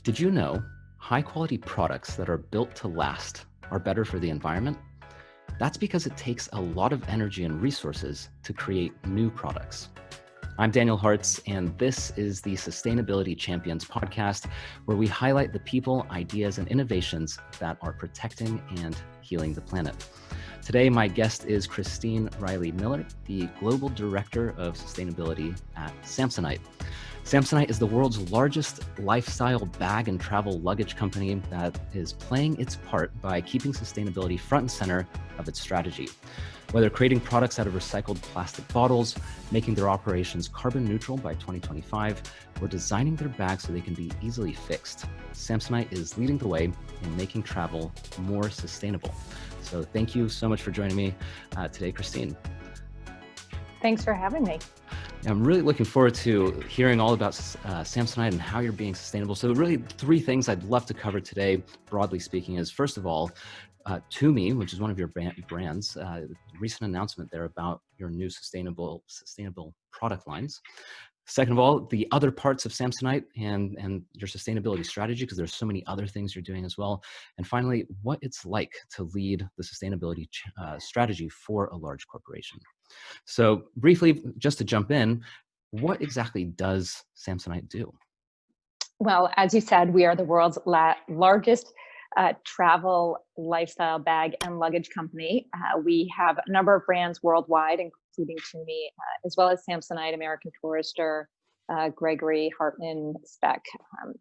Did you know high quality products that are built to last are better for the environment? That's because it takes a lot of energy and resources to create new products. I'm Daniel Hartz, and this is the Sustainability Champions podcast, where we highlight the people, ideas, and innovations that are protecting and healing the planet. Today, my guest is Christine Riley Miller, the Global Director of Sustainability at Samsonite. Samsonite is the world's largest lifestyle bag and travel luggage company that is playing its part by keeping sustainability front and center of its strategy. Whether creating products out of recycled plastic bottles, making their operations carbon neutral by 2025, or designing their bags so they can be easily fixed, Samsonite is leading the way in making travel more sustainable. So thank you so much for joining me today, Christine. Thanks for having me. I'm really looking forward to hearing all about Samsonite and how you're being sustainable. So really three things I'd love to cover today, broadly speaking, is first of all, TUMI, which is one of your brands, recent announcement there about your new sustainable product lines. Second of all, the other parts of Samsonite and your sustainability strategy, because there's so many other things you're doing as well. And finally, what it's like to lead the sustainability strategy for a large corporation. So briefly, just to jump in, what exactly does Samsonite do? Well, as you said, we are the world's largest travel, lifestyle bag and luggage company. We have a number of brands worldwide, including TUMI, as well as Samsonite, American Tourister, Gregory, Hartmann, Speck,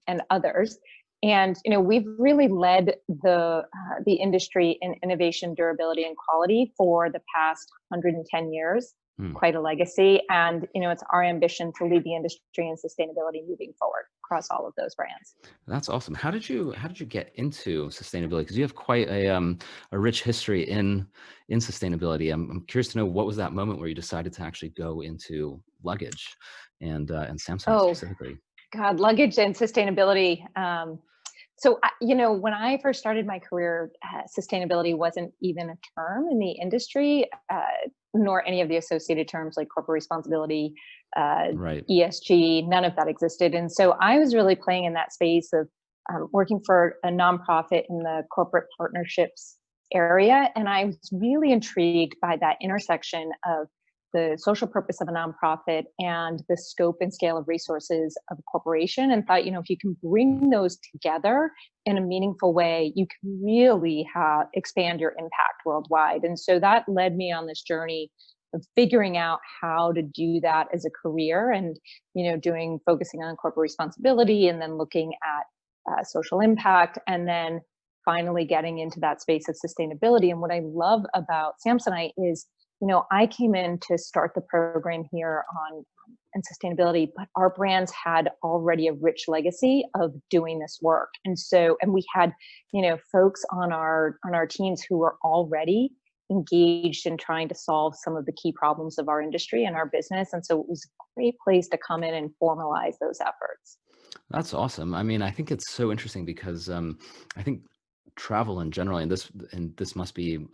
and others. And we've really led the industry in innovation, durability, and quality for the past 110 years. Quite a legacy, and it's our ambition to lead the industry in sustainability moving forward across all of those brands. That's awesome. How did you get into sustainability? Because you have quite a rich history in sustainability. I'm curious to know, what was that moment where you decided to actually go into luggage and Samsonite specifically? God, luggage and sustainability. So, when I first started my career, sustainability wasn't even a term in the industry, nor any of the associated terms like corporate responsibility, Right. ESG, none of that existed. And so I was really playing in that space of working for a nonprofit in the corporate partnerships area. And I was really intrigued by that intersection of the social purpose of a nonprofit and the scope and scale of resources of a corporation, and thought, if you can bring those together in a meaningful way, you can really expand your impact worldwide. And so that led me on this journey of figuring out how to do that as a career, and focusing on corporate responsibility, and then looking at social impact, and then finally getting into that space of sustainability. And what I love about Samsonite is, I came in to start the program here on sustainability, but our brands had already a rich legacy of doing this work. And we had, folks on our teams who were already engaged in trying to solve some of the key problems of our industry and our business. And so it was a great place to come in and formalize those efforts. That's awesome. I mean, I think it's so interesting because I think travel in general, and this must be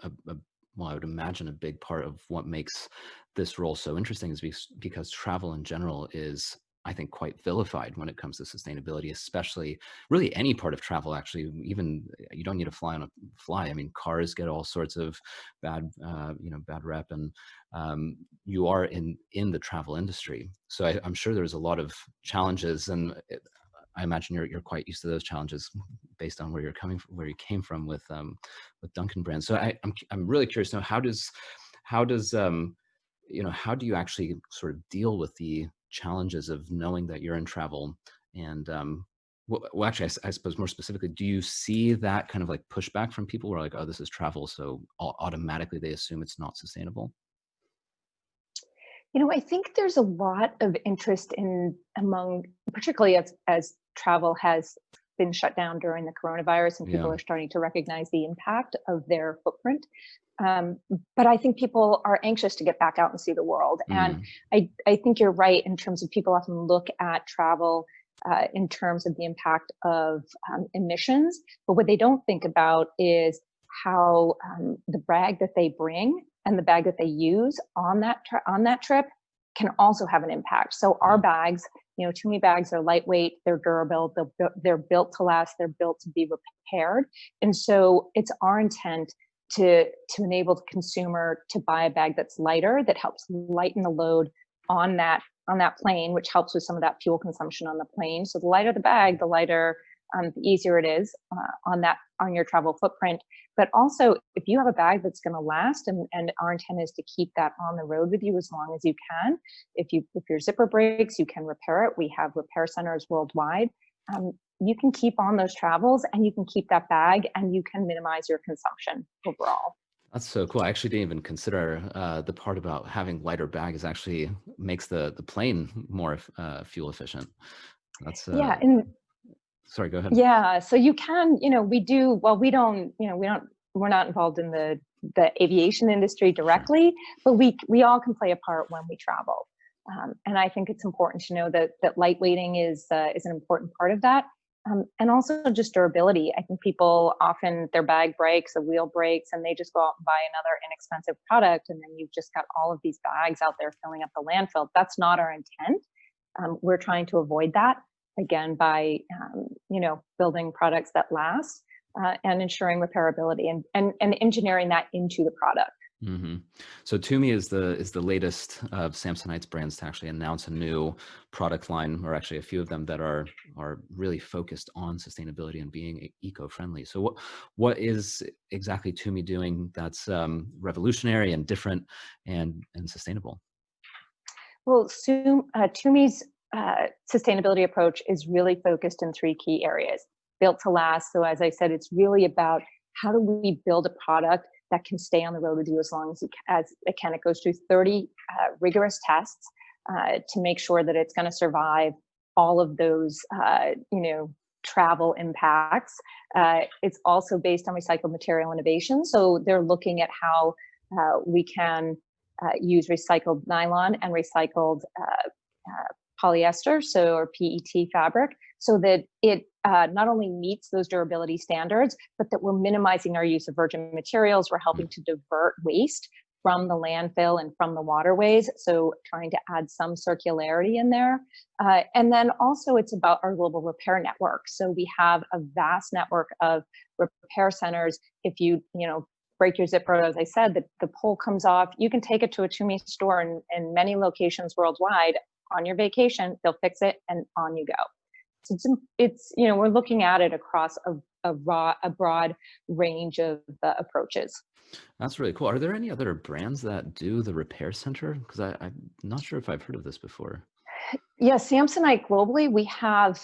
well, I would imagine a big part of what makes this role so interesting is because travel in general is, I think, quite vilified when it comes to sustainability, especially really any part of travel. Actually, even you don't need to fly on a fly. I mean, cars get all sorts of bad rep, and you are in the travel industry. So I'm sure there's a lot of challenges, and I imagine you're quite used to those challenges based on where you came from with Dunkin' Brand. So I'm really curious to know, how do you actually sort of deal with the challenges of knowing that you're in travel? And well, actually, I suppose more specifically, do you see that kind of like pushback from people who are like, oh, this is travel, so automatically they assume it's not sustainable? I think there's a lot of interest among, particularly as travel has been shut down during the coronavirus, and people are starting to recognize the impact of their footprint. But I think people are anxious to get back out and see the world. And I think you're right in terms of people often look at travel in terms of the impact of emissions. But what they don't think about is how the bag that they bring and the bag that they use on that trip can also have an impact. So our bags TUMI bags are lightweight, they're durable, they're built to last, they're built to be repaired. And so it's our intent to enable the consumer to buy a bag that's lighter, that helps lighten the load on that plane, which helps with some of that fuel consumption on the plane. So the lighter the bag, the lighter, the easier it is on your travel footprint. But also, if you have a bag that's going to last, and our intent is to keep that on the road with you as long as you can. If your zipper breaks, you can repair it. We have repair centers worldwide. You can keep on those travels, and you can keep that bag, and you can minimize your consumption overall. That's so cool. I actually didn't even consider the part about having lighter bag is actually makes the plane more fuel efficient. That's Yeah, and sorry, go ahead. yeah, so you can, we do, well, we're not involved in the aviation industry Sure. directly, but we all can play a part when we travel. And I think it's important to know that lightweighting is an important part of that. And also just durability. I think people often, their bag breaks, a wheel breaks, and they just go out and buy another inexpensive product. And then you've just got all of these bags out there filling up the landfill. That's not our intent. We're trying to avoid that, again, by building products that last, and ensuring repairability, and engineering that into the product. hmm So TUMI is the latest of Samsonite's brands to actually announce a new product line, or actually a few of them that are really focused on sustainability and being eco-friendly. So what is exactly TUMI doing that's revolutionary and different and sustainable? Well, TUMI's sustainability approach is really focused in three key areas. Built to last. So as I said, it's really about how do we build a product that can stay on the road with you as long as it can. It goes through 30 rigorous tests to make sure that it's going to survive all of those, travel impacts. It's also based on recycled material innovation. So they're looking at how we can use recycled nylon and recycled polyester, or PET fabric, so that it not only meets those durability standards, but that we're minimizing our use of virgin materials. We're helping to divert waste from the landfill and from the waterways. So trying to add some circularity in there. And then also it's about our global repair network. So we have a vast network of repair centers. If you break your zipper, as I said, the pull comes off, you can take it to a TUMI store in many locations worldwide. On your vacation, they'll fix it, and on you go. So it's we're looking at it across a broad range of approaches. That's really cool. Are there any other brands that do the repair center? Because I'm not sure if I've heard of this before. Yes, Samsonite globally, we have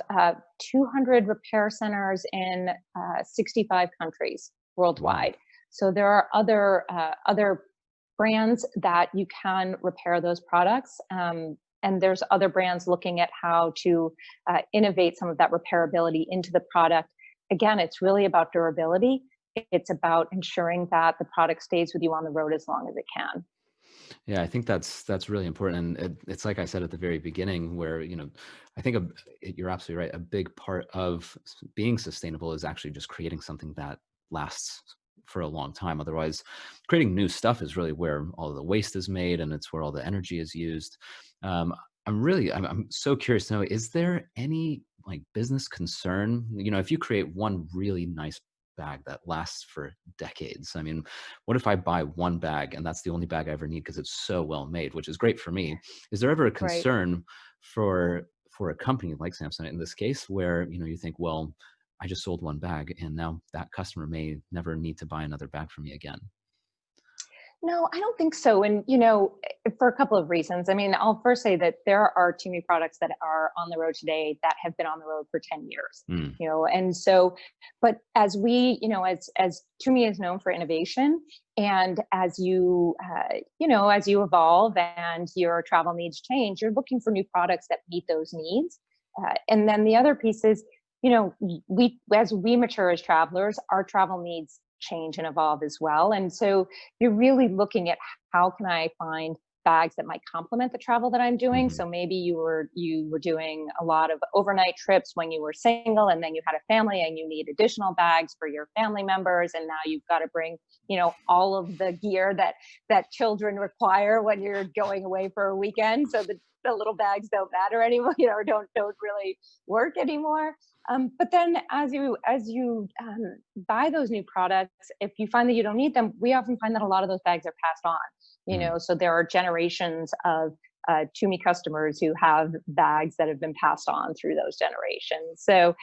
200 repair centers in 65 countries worldwide. Wow. So there are other brands that you can repair those products. And there's other brands looking at how to innovate some of that repairability into the product. Again, it's really about durability. It's about ensuring that the product stays with you on the road as long as it can. Yeah, I think that's really important. And it's like I said at the very beginning, where I think you're absolutely right. A big part of being sustainable is actually just creating something that lasts for a long time. Otherwise, creating new stuff is really where all the waste is made, and it's where all the energy is used. I'm so curious to know: is there any like business concern? If you create one really nice bag that lasts for decades. I mean, what if I buy one bag and that's the only bag I ever need because it's so well made, which is great for me? Is there ever a Right. concern for a company like Samsung in this case where you think, well, I just sold one bag and now that customer may never need to buy another bag from me again? No, I don't think so. And, for a couple of reasons. I mean, I'll first say that there are TUMI products that are on the road today that have been on the road for 10 years, Mm, and so, but as we, as TUMI is known for innovation, and as as you evolve and your travel needs change, you're looking for new products that meet those needs. And then the other piece is, as we mature as travelers, our travel needs change and evolve as well. And so you're really looking at how can I find bags that might complement the travel that I'm doing. hmm So maybe you were doing a lot of overnight trips when you were single, and then you had a family and you need additional bags for your family members, and now you've got to bring all of the gear that children require when you're going away for a weekend. So the little bags don't matter anymore, or don't really work anymore. But then as you buy those new products, if you find that you don't need them, we often find that a lot of those bags are passed on. Mm, So there are generations of TUMI customers who have bags that have been passed on through those generations. So,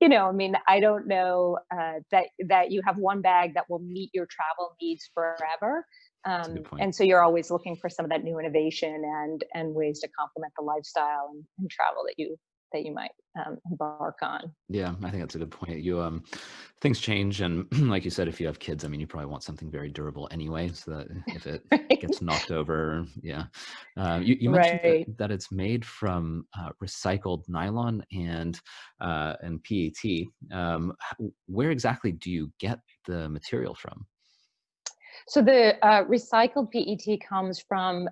I mean, I don't know that you have one bag that will meet your travel needs forever. that's a good point. And so you're always looking for some of that new innovation and ways to complement the lifestyle and travel that you might embark on. Yeah, I think that's a good point. Things change, and like you said, if you have kids, I mean, you probably want something very durable anyway, so that if it Right. gets knocked over, yeah. You mentioned Right. that it's made from recycled nylon and PET. Where exactly do you get the material from? So the recycled PET comes from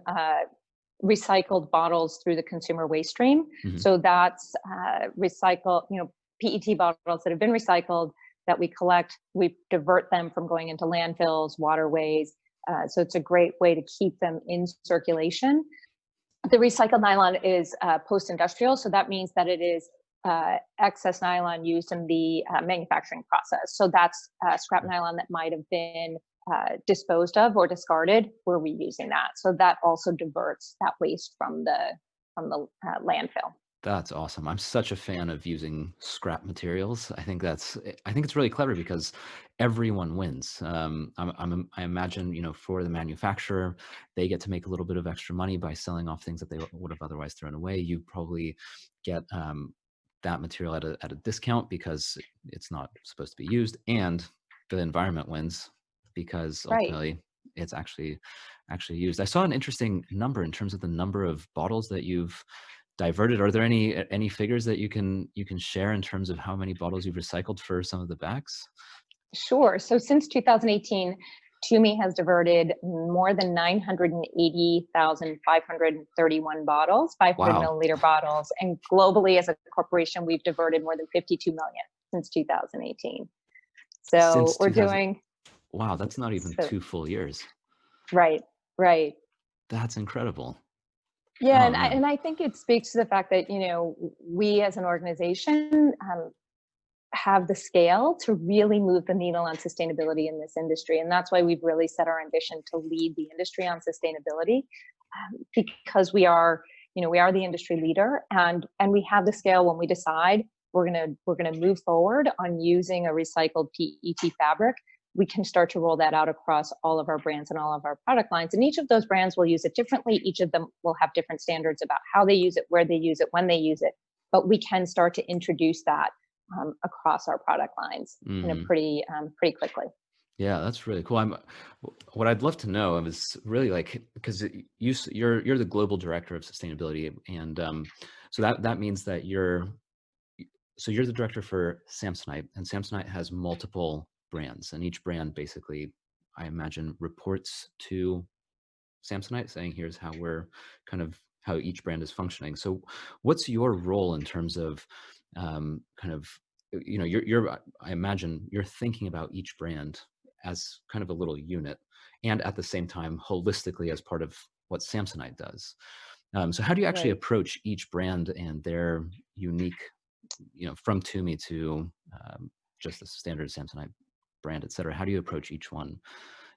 recycled bottles through the consumer waste stream. Hmm. So that's PET bottles that have been recycled that we collect. We divert them from going into landfills, waterways. So it's a great way to keep them in circulation. The recycled nylon is post-industrial, so that means that it is excess nylon used in the manufacturing process. So that's scrap nylon that might have been disposed of or discarded. We're reusing that, so that also diverts that waste from the landfill. That's awesome. I'm such a fan of using scrap materials. I think it's really clever because everyone wins. I imagine, for the manufacturer, they get to make a little bit of extra money by selling off things that they would have otherwise thrown away. You probably get that material at a discount because it's not supposed to be used, and the environment wins because Right. ultimately it's actually used. I saw an interesting number in terms of the number of bottles that you've diverted. Are there any figures that you can share in terms of how many bottles you've recycled for some of the bags? Sure. So since 2018, TUMI has diverted more than 980,531 bottles, 500 Wow. milliliter bottles. And globally, as a corporation, we've diverted more than 52 million since 2018. So Since we're 2000. doing Wow, that's not even so 2 full years. right, right. That's incredible. Yeah, Oh, and I, man. and I think it speaks to the fact that we as an organization have the scale to really move the needle on sustainability in this industry, and that's why we've really set our ambition to lead the industry on sustainability, because we are the industry leader, and we have the scale. When we decide we're gonna move forward on using a recycled PET fabric, we can start to roll that out across all of our brands and all of our product lines. And each of those brands will use it differently. Each of them will have different standards about how they use it, where they use it, when they use it. But we can start to introduce that across our product lines Mhm. pretty quickly. Yeah, that's really cool. What I'd love to know is really like, because you're the global director of sustainability, and so that means that you're the director for Samsonite, and Samsonite has multiple brands, and each brand basically, I imagine, reports to Samsonite, saying here's how each brand is functioning. So, what's your role in terms of kind of I imagine you're thinking about each brand as kind of a little unit, and at the same time holistically as part of what Samsonite does. So, how do you actually Right. approach each brand and their unique, from TUMI to just the standard Samsonite brand, et cetera? How do you approach each one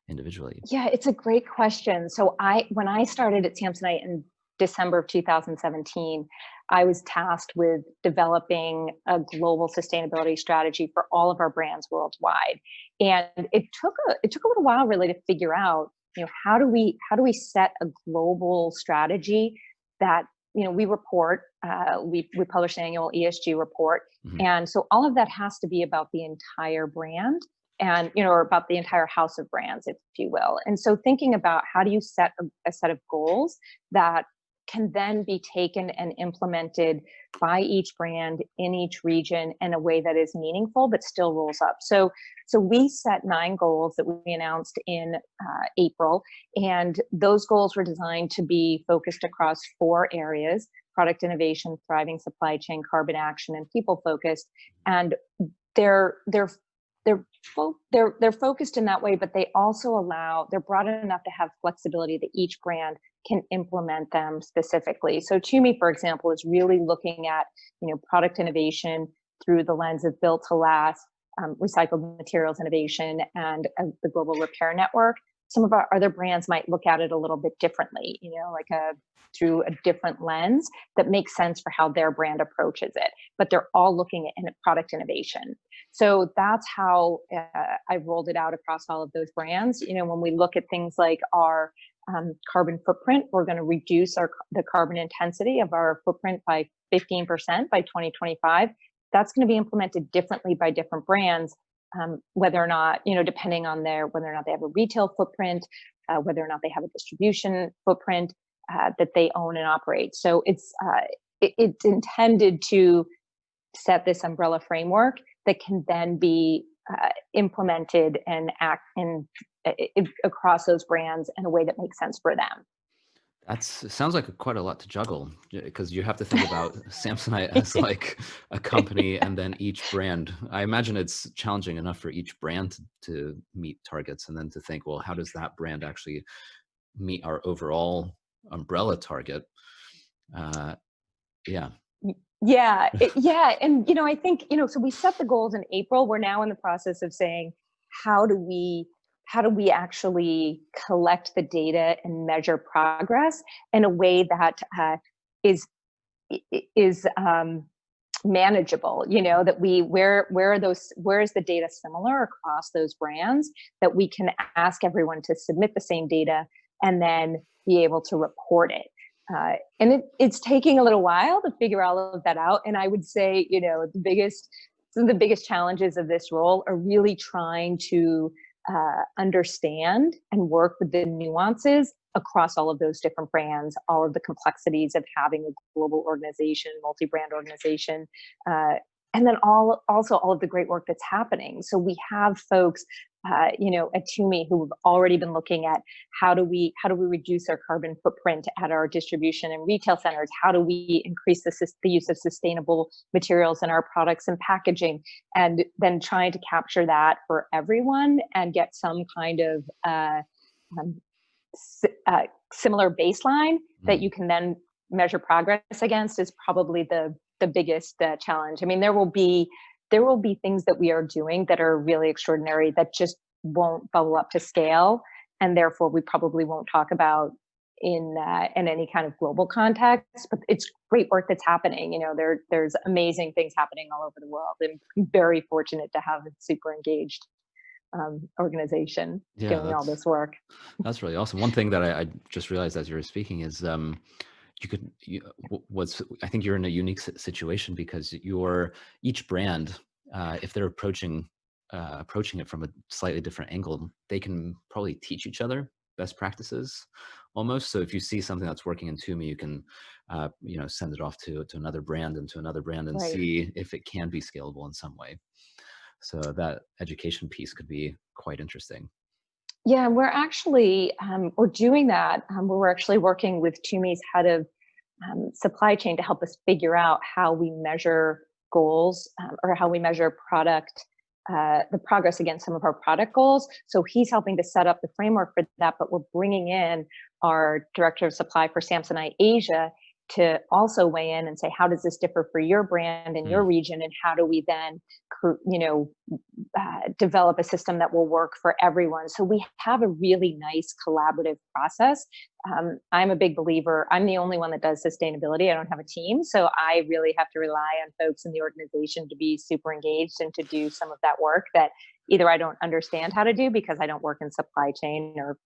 individually? Yeah, it's a great question. So when I started at Samsonite in December of 2017, I was tasked with developing a global sustainability strategy for all of our brands worldwide. And it took a little while really to figure out, how do we set a global strategy that, we report, we publish an annual ESG report. Mhm. And so all of that has to be about the entire brand, and or about the entire house of brands, if you will. And so thinking about how do you set a set of goals that can then be taken and implemented by each brand in each region in a way that is meaningful but still rolls up. So we set 9 goals that we announced in April, and those goals were designed to be focused across 4 areas: product innovation, thriving supply chain, carbon action, and people focused. And they're they're they're focused in that way, but they're broad enough to have flexibility that each brand can implement them specifically. So TUMI, for example, is really looking at, product innovation through the lens of built to last, recycled materials innovation, and the global repair network. Some of our other brands might look at it a little bit differently, through a different lens that makes sense for how their brand approaches it. But they're all looking at product innovation. So that's how I've rolled it out across all of those brands. When we look at things like our carbon footprint, we're going to reduce the carbon intensity of our footprint by 15% by 2025. That's going to be implemented differently by different brands, whether or not, depending on whether or not they have a retail footprint, whether or not they have a distribution footprint that they own and operate. So it's intended to set this umbrella framework that can then be implemented and act across those brands in a way that makes sense for them. Sounds like quite a lot to juggle, because you have to think about Samsonite as like a company and then each brand. I imagine it's challenging enough for each brand to meet targets, and then to think, well, how does that brand actually meet our overall umbrella target? Yeah. Yeah. And, I think, so we set the goals in April. We're now in the process of saying, how do we actually collect the data and measure progress in a way that is manageable, that where is the data similar across those brands, that we can ask everyone to submit the same data and then be able to report it. And it's taking a little while to figure all of that out. And I would say, some of the biggest challenges of this role are really trying to understand and work with the nuances across all of those different brands, all of the complexities of having a global organization, multi-brand organization, and then also all of the great work that's happening. So we have folks, at TUMI who have already been looking at how do we reduce our carbon footprint at our distribution and retail centers? How do we increase the use of sustainable materials in our products and packaging? And then trying to capture that for everyone and get some kind of similar baseline that you can then measure progress against is probably the biggest challenge. I mean, there will be things that we are doing that are really extraordinary that just won't bubble up to scale, and therefore we probably won't talk about in any kind of global context. But it's great work that's happening. There's amazing things happening all over the world. I'm very fortunate to have a super engaged organization doing all this work. That's really awesome. One thing that I just realized as you were speaking is I think you're in a unique situation because each brand, if they're approaching it from a slightly different angle, they can probably teach each other best practices almost. So if you see something that's working in TUMI, you can send it off to another brand and to another brand and see if it can be scalable in some way. So that education piece could be quite interesting. Yeah, we're actually we're doing that. We're actually working with TUMI's head of supply chain to help us figure out how we measure goals or how we measure the progress against some of our product goals. So he's helping to set up the framework for that, but we're bringing in our director of supply for Samsonite Asia to also weigh in and say, how does this differ for your brand and your region? And how do we then, develop a system that will work for everyone? So we have a really nice collaborative process. I'm a big believer. I'm the only one that does sustainability. I don't have a team. So I really have to rely on folks in the organization to be super engaged and to do some of that work that either I don't understand how to do because I don't work in supply chain or,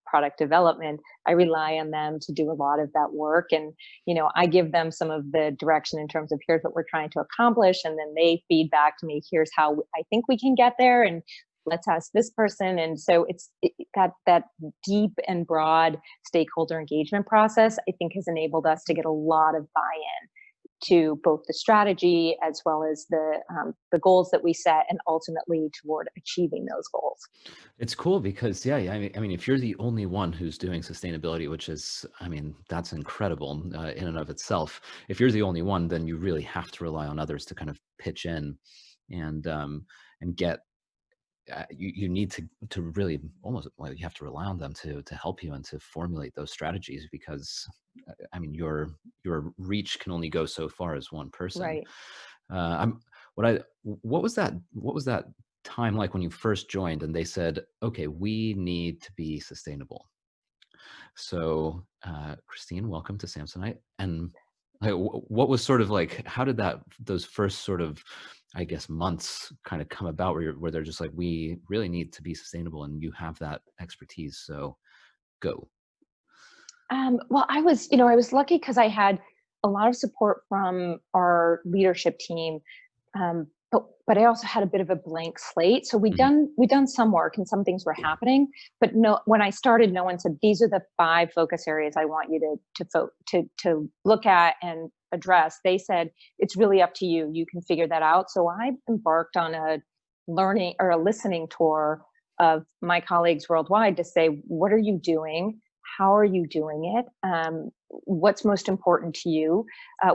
product development. I rely on them to do a lot of that work. And, I give them some of the direction in terms of here's what we're trying to accomplish. And then they feed back to me, here's how I think we can get there. And let's ask this person. And so that deep and broad stakeholder engagement process, I think, has enabled us to get a lot of buy-in to both the strategy as well as the goals that we set, and ultimately toward achieving those goals. It's cool because, I mean, if you're the only one who's doing sustainability, which is, that's incredible in and of itself. If you're the only one, then you really have to rely on others to kind of pitch in and get you need to really almost, well, you have to rely on them to help you and to formulate those strategies, because I mean, your reach can only go so far as one person. Right. I'm what was that time like when you first joined and they said, okay, we need to be sustainable? So, Christine, welcome to Samsonite. And like, what was sort of like, how did those first sort of, I guess, months kind of come about where they're just like, we really need to be sustainable and you have that expertise. So go. Well, I was lucky because I had a lot of support from our leadership team, but I also had a bit of a blank slate. So Mhm. we'd done some work and some things were happening, but no, when I started, no one said these are the 5 focus areas I want you to look at and address. They said it's really up to you. You can figure that out. So I embarked on a learning or a listening tour of my colleagues worldwide to say, what are you doing? How are you doing it? What's most important to you?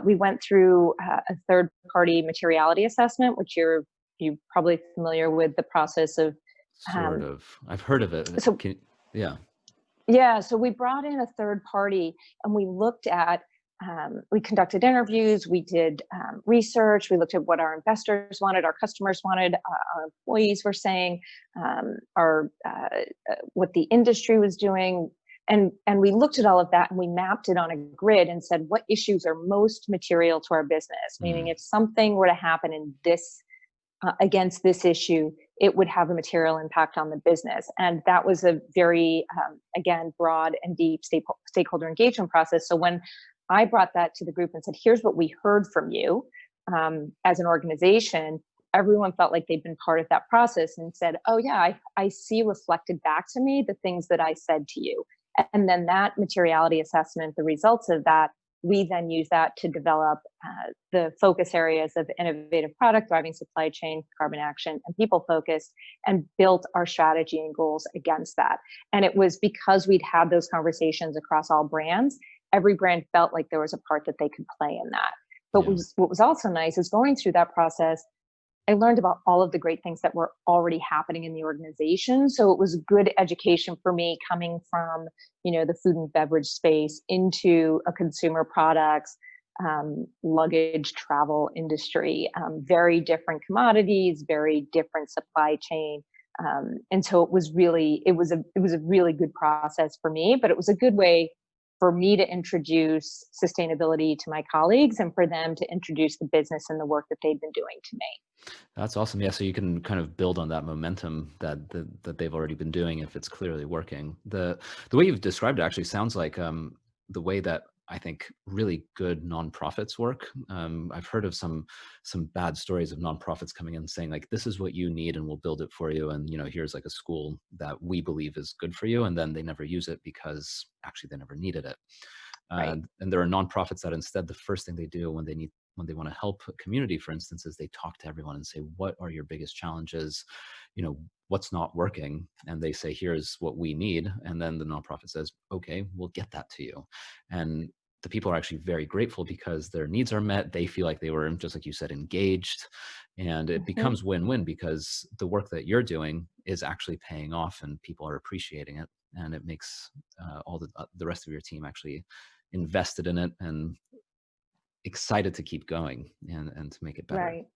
We went through a third party materiality assessment, which you probably familiar with the process of. Sort Um, of. I've heard of it. so Yeah. yeah, so we brought in a third party and we looked at. We conducted interviews, we did research, we looked at what our investors wanted, our customers wanted, our employees were saying, what the industry was doing, and we looked at all of that and we mapped it on a grid and said what issues are most material to our business, meaning Mm, if something were to happen in this against this issue, it would have a material impact on the business. And that was a very, again, broad and deep stakeholder engagement process. So when I brought that to the group and said, here's what we heard from you as an organization, everyone felt like they'd been part of that process and said, oh, yeah, I see reflected back to me the things that I said to you. And then that materiality assessment, the results of that, we then use that to develop the focus areas of innovative product, thriving supply chain, carbon action, and people focused, and built our strategy and goals against that. And it was because we'd had those conversations across all brands, every brand felt like there was a part that they could play in that. But yeah. what was also nice is going through that process, I learned about all of the great things that were already happening in the organization. So it was good education for me coming from, the food and beverage space into a consumer products, luggage travel industry, very different commodities, very different supply chain. And so it was a really good process for me, but it was a good way for me to introduce sustainability to my colleagues and for them to introduce the business and the work that they've been doing to me. That's awesome. Yeah, so you can kind of build on that momentum that they've already been doing if it's clearly working. The way you've described it actually sounds like the way that I think really good nonprofits work. I've heard of some bad stories of nonprofits coming in saying like, this is what you need and we'll build it for you, and here's like a school that we believe is good for you, and then they never use it because actually they never needed it. Right. And there are nonprofits that instead the first thing they do when they want to help a community, for instance, is they talk to everyone and say, what are your biggest challenges? What's not working? And they say, here's what we need. And then the nonprofit says, okay, we'll get that to you. And the people are actually very grateful because their needs are met. They feel like they were, just like you said, engaged. And it Mhm. becomes win-win because the work that you're doing is actually paying off and people are appreciating it. And it makes all the rest of your team actually invested in it and excited to keep going and to make it better. Right.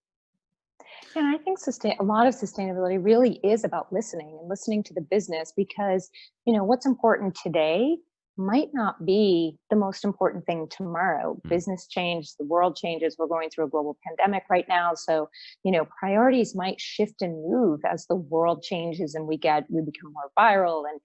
And I think a lot of sustainability really is about listening and listening to the business because, what's important today might not be the most important thing tomorrow. Mm, Business change, the world changes. We're going through a global pandemic right now. So, priorities might shift and move as the world changes and we become more viral and,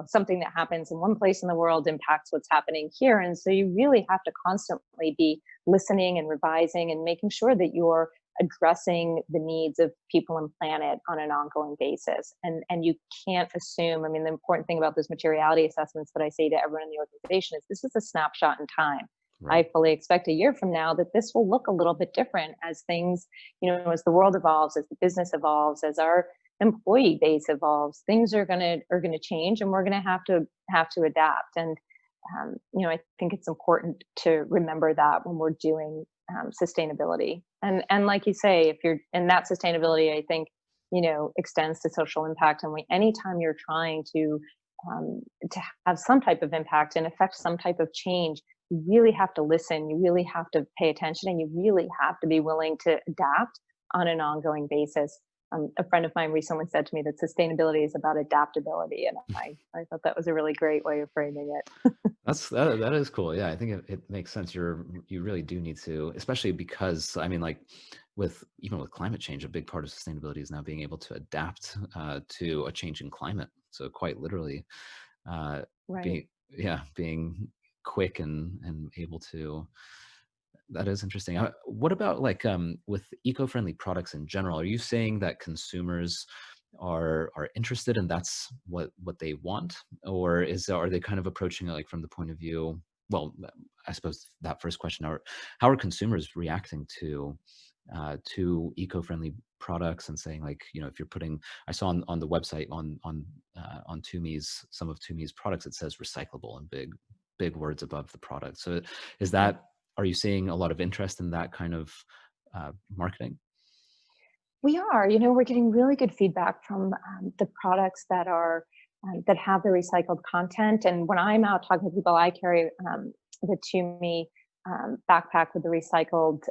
something that happens in one place in the world impacts what's happening here. And so you really have to constantly be listening and revising and making sure that you're addressing the needs of people and planet on an ongoing basis. And you can't assume, I mean, the important thing about those materiality assessments that I say to everyone in the organization is this is a snapshot in time. I right. fully expect a year from now that this will look a little bit different as things, as the world evolves, as the business evolves, as our employee base evolves, things are gonna change and we're gonna have to adapt. And I think it's important to remember that when we're doing sustainability. And like you say, if you're in that sustainability, I think extends to social impact. And anytime you're trying to have some type of impact and affect some type of change, you really have to listen, you really have to pay attention, and you really have to be willing to adapt on an ongoing basis. A friend of mine recently said to me that sustainability is about adaptability, and I thought that was a really great way of framing it. That is cool. Yeah, I think it makes sense. You really do need to, especially because I mean, like even with climate change, a big part of sustainability is now being able to adapt to a changing climate. So quite literally, uh, Right. being quick and able to. That is interesting. What about like with eco-friendly products in general? Are you saying that consumers are interested and that's what they want, or are they kind of approaching it like from the point of view? Well, I suppose that first question: how are consumers reacting to eco-friendly products and saying like, if you're putting, I saw on the website on TUMI's, some of TUMI's products, it says recyclable in big words above the product. So is Right. that, are you seeing a lot of interest in that kind of marketing? We are, we're getting really good feedback from the products that have the recycled content. And when I'm out talking to people, I carry the TUMI backpack with the recycled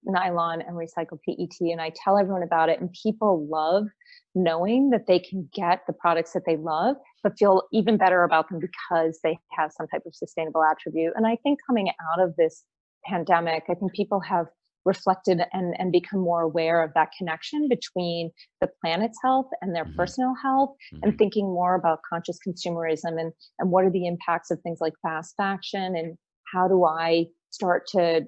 nylon and recycled PET, and I tell everyone about it. And people love knowing that they can get the products that they love, but feel even better about them because they have some type of sustainable attribute. And I think coming out of this pandemic, I think people have reflected and become more aware of that connection between the planet's health and their Hmm. personal health, and Hmm. thinking more about conscious consumerism and what are the impacts of things like fast fashion, and how do I start to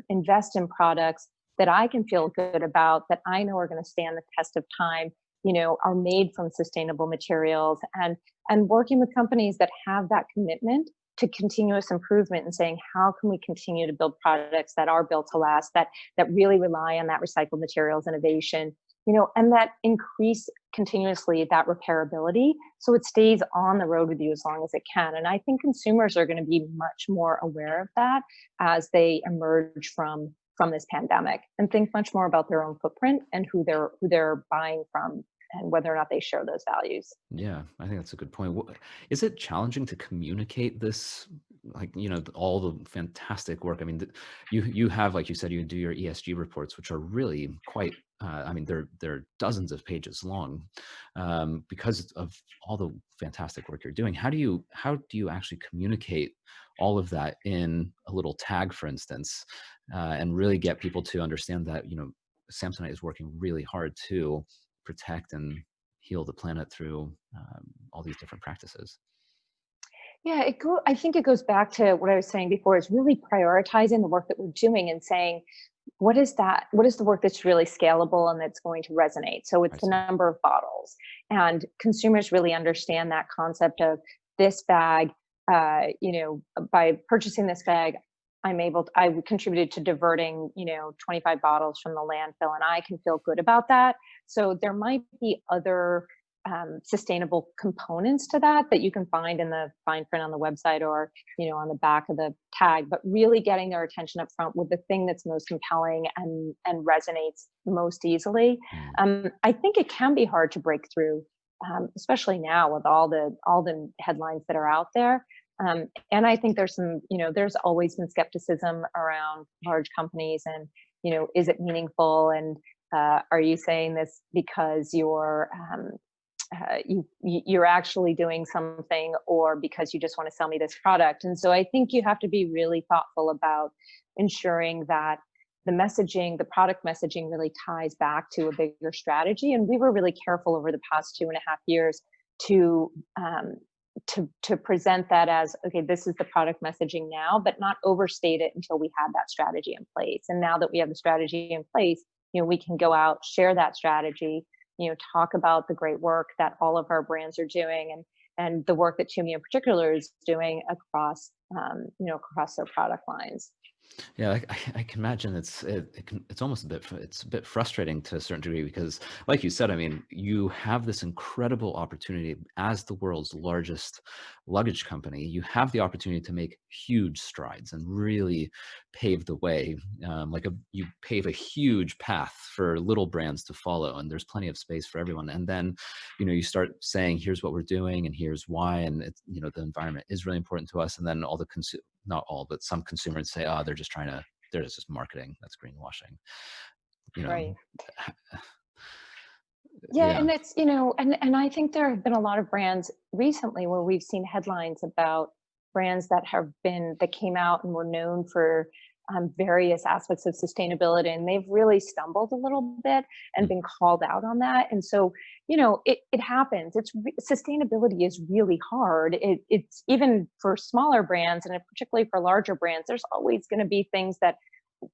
invest in products that I can feel good about, that I know are going to stand the test of time, are made from sustainable materials, and working with companies that have that commitment to continuous improvement, and saying how can we continue to build products that are built to last, that really rely on that recycled materials innovation, and that increase continuously that repairability, so it stays on the road with you as long as it can. And I think consumers are going to be much more aware of that as they emerge from this pandemic, and think much more about their own footprint and who they're buying from, and whether or not they share those values. Yeah, I think that's a good point. Is it challenging to communicate this, like, all the fantastic work? I mean, you have, like you said, you do your ESG reports, which are really quite. I mean, they're dozens of pages long, because of all the fantastic work you're doing. How do you actually communicate all of that in a little tag, for instance, and really get people to understand that Samsonite is working really hard to protect and heal the planet through all these different practices. Yeah, I think it goes back to what I was saying before, is really prioritizing the work that we're doing and saying, what is the work that's really scalable and that's going to resonate? So I it's the see. number of bottles, and consumers really understand that concept of this bag. By purchasing this bag, I contributed to diverting 25 bottles from the landfill, and I can feel good about that. So there might be other sustainable components to that you can find in the fine print on the website, or on the back of the tag, but really getting their attention up front with the thing that's most compelling and resonates most easily. Mm. I think it can be hard to break through, especially now with all the headlines that are out there. And I think there's always been skepticism around large companies, and is it meaningful, and are you saying this because you're actually doing something, or because you just want to sell me this product? And so I think you have to be really thoughtful about ensuring that the product messaging really ties back to a bigger strategy. And we were really careful over the past 2.5 years to to present that as, okay, this is the product messaging now, but not overstate it until we had that strategy in place. And now that we have the strategy in place, we can go out, share that strategy, talk about the great work that all of our brands are doing, and the work that TUMI in particular is doing across their product lines. Yeah, I can imagine it's almost it's a bit frustrating to a certain degree because, like you said, I mean, you have this incredible opportunity as the world's largest luggage company. You have the opportunity to make huge strides and really pave the way, you pave a huge path for little brands to follow, and there's plenty of space for everyone. And then, you start saying, here's what we're doing and here's why. And it's, the environment is really important to us. And then all the not all, but some consumers say, oh, they're just marketing. That's greenwashing. Right. Yeah, Yeah. and it's, and I think there have been a lot of brands recently where we've seen headlines about brands that came out and were known for various aspects of sustainability, and they've really stumbled a little bit and been called out on that. And so, it happens. Sustainability is really hard. It's even for smaller brands, and particularly for larger brands, there's always going to be things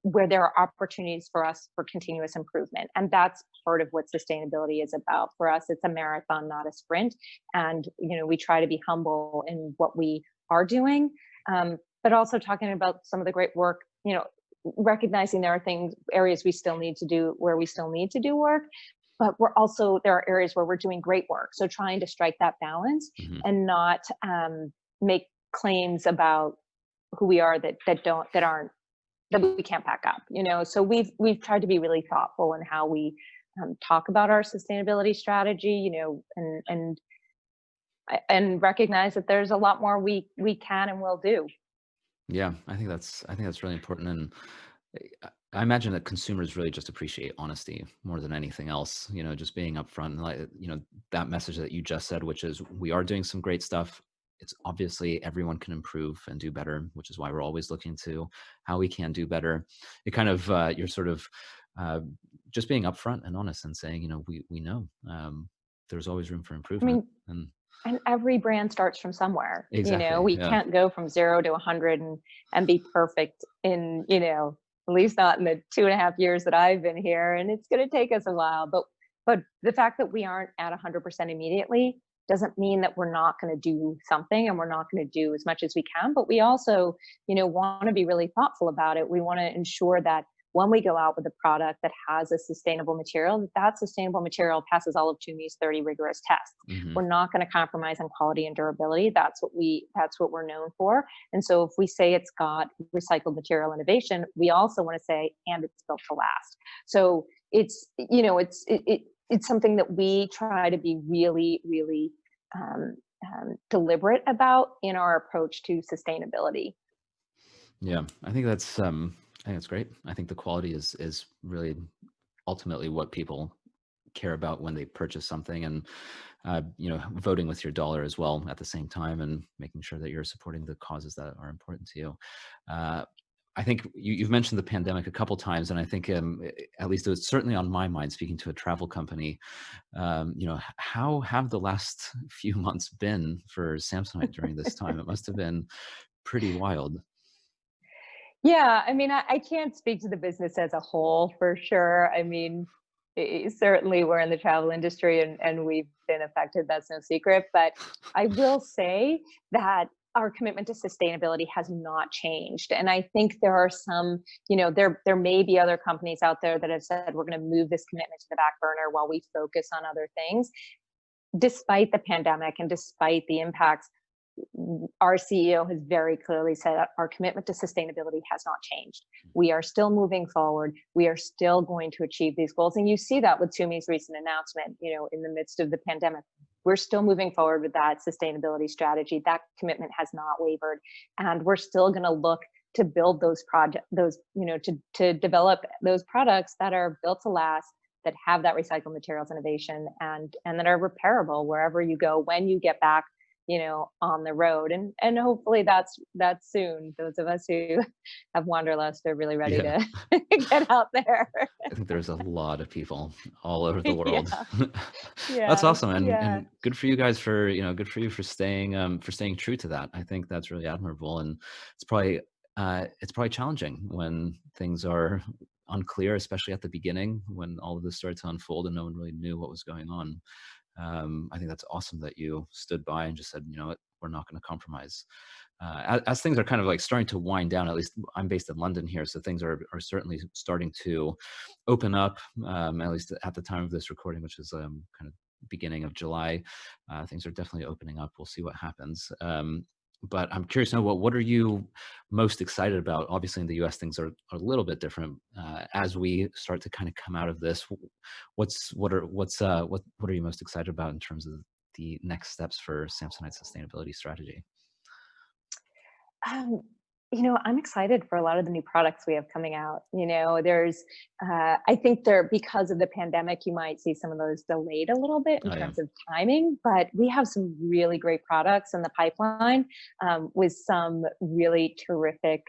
where there are opportunities for us for continuous improvement. And that's part of what sustainability is about. For us, it's a marathon, not a sprint. And, we try to be humble in what we are doing, but also talking about some of the great work, recognizing there are areas we still need to do, where we still need to do work, but there are areas where we're doing great work. So trying to strike that balance and not make claims about who we are that we can't back up, So we've tried to be really thoughtful in how we talk about our sustainability strategy, and recognize that there's a lot more we can and will do. Yeah, I think that's really important. And I imagine that consumers really just appreciate honesty more than anything else, just being upfront and that message that you just said, which is we are doing some great stuff. It's obviously everyone can improve and do better, which is why we're always looking to how we can do better. It kind of, you're sort of just being upfront and honest and saying, we know there's always room for I improvement. mean, and every brand starts from somewhere. Exactly. We Yeah. can't go from 0 to 100 and be perfect in, at least not in the 2.5 years that I've been here. And it's going to take us a while, but the fact that we aren't at 100% immediately doesn't mean that we're not going to do something, and we're not going to do as much as we can. But we also, want to be really thoughtful about it. We want to ensure that when we go out with a product that has a sustainable material, that sustainable material passes all of TUMI's 30 rigorous tests. We're not going to compromise on quality and durability. That's what we're known for. And so if we say it's got recycled material innovation, we also want to say, and it's built to last. So it's something that we try to be really, really deliberate about in our approach to sustainability. Yeah, I think that's great. I think the quality is really ultimately what people care about when they purchase something, and voting with your dollar as well at the same time, and making sure that you're supporting the causes that are important to you. I think you've mentioned the pandemic a couple times, and I think at least it was certainly on my mind speaking to a travel company. How have the last few months been for Samsonite during this time? It must have been pretty wild. Yeah, I mean, I can't speak to the business as a whole for sure. I mean, certainly we're in the travel industry and we've been affected. That's no secret. But I will say that our commitment to sustainability has not changed. And I think there are some, there may be other companies out there that have said, we're going to move this commitment to the back burner while we focus on other things. Despite the pandemic and despite the impacts, our CEO has very clearly said our commitment to sustainability has not changed. We are still moving forward. We are still going to achieve these goals. And you see that with TUMI's recent announcement, in the midst of the pandemic. We're still moving forward with that sustainability strategy. That commitment has not wavered. And we're still going to look to build those to develop those products that are built to last, that have that recycled materials innovation, and that are repairable wherever you go when you get back on the road. And hopefully that's soon. Those of us who have wanderlust are really ready to get out there. I think there's a lot of people all over the world. Yeah. That's awesome. And Yeah. and good for you guys for, good for you for staying true to that. I think that's really admirable. And it's probably challenging when things are unclear, especially at the beginning when all of this started to unfold and no one really knew what was going on. I think that's awesome that you stood by and just said, you know what, we're not going to compromise. As things are kind of like starting to wind down, at least I'm based in London here, so things are certainly starting to open up, at least at the time of this recording, which is kind of beginning of July. Things are definitely opening up. We'll see what happens. But I'm curious to know, what are you most excited about? Obviously, in the US, things are a little bit different. As we start to kind of come out of this, what are you most excited about in terms of the next steps for Samsonite's sustainability strategy? Um, I'm excited for a lot of the new products we have coming out. I think because of the pandemic, you might see some of those delayed a little bit in Oh yeah, terms of timing, but we have some really great products in the pipeline with some really terrific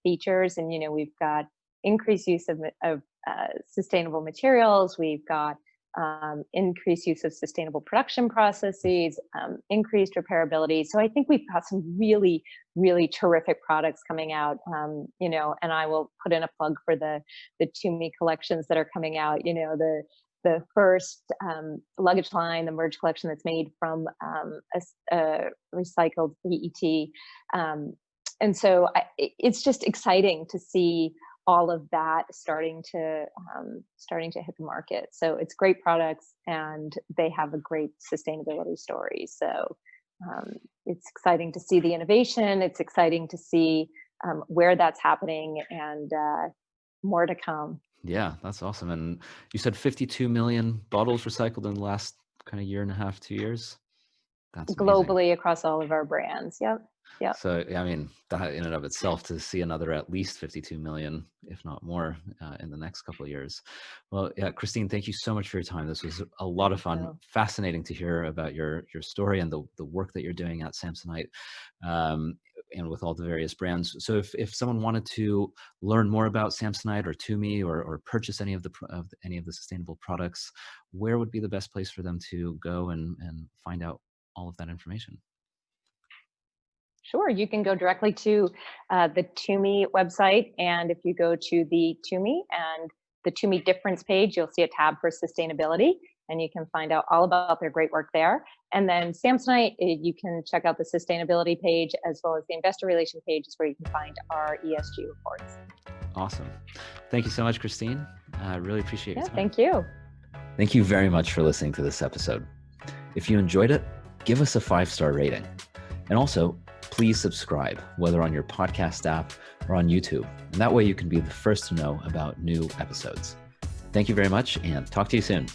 features. And, we've got increased use of sustainable materials. We've got increased use of sustainable production processes, increased repairability. So I think we've got some really, really terrific products coming out. And I will put in a plug for the TUMI collections that are coming out. The first luggage line, the merge collection that's made from a recycled PET. And so it's just exciting to see all of that starting to hit the market. So it's great products, and they have a great sustainability story. So it's exciting to see the innovation. It's exciting to see where that's happening, and more to come. yeah, that's awesome. And you said 52 million bottles recycled in the last kind of year and a half, 2 years. That's amazing. Globally across all of our brands. Yep. Yep. So, yeah, I mean, that in and of itself, to see another at least 52 million, if not more, in the next couple of years. Well, yeah, Christine, thank you so much for your time. This was a lot of Thank fun, you. fascinating to hear about your story and the work that you're doing at Samsonite, um, and with all the various brands. So, if someone wanted to learn more about Samsonite or TUMI, or purchase any of any of the sustainable products, where would be the best place for them to go and find out all of that information? Sure, you can go directly to the TUMI website, and if you go to the TUMI and the TUMI difference page, you'll see a tab for sustainability, and you can find out all about their great work there. And then Samsonite, you can check out the sustainability page as well as the investor relation page, is where you can find our ESG reports. Awesome. Thank you so much, Christine. I really appreciate your Yeah, time. thank you. Thank you very much for listening to this episode. If you enjoyed it, give us a 5-star rating. And also, please subscribe, whether on your podcast app or on YouTube. And that way you can be the first to know about new episodes. Thank you very much, and talk to you soon.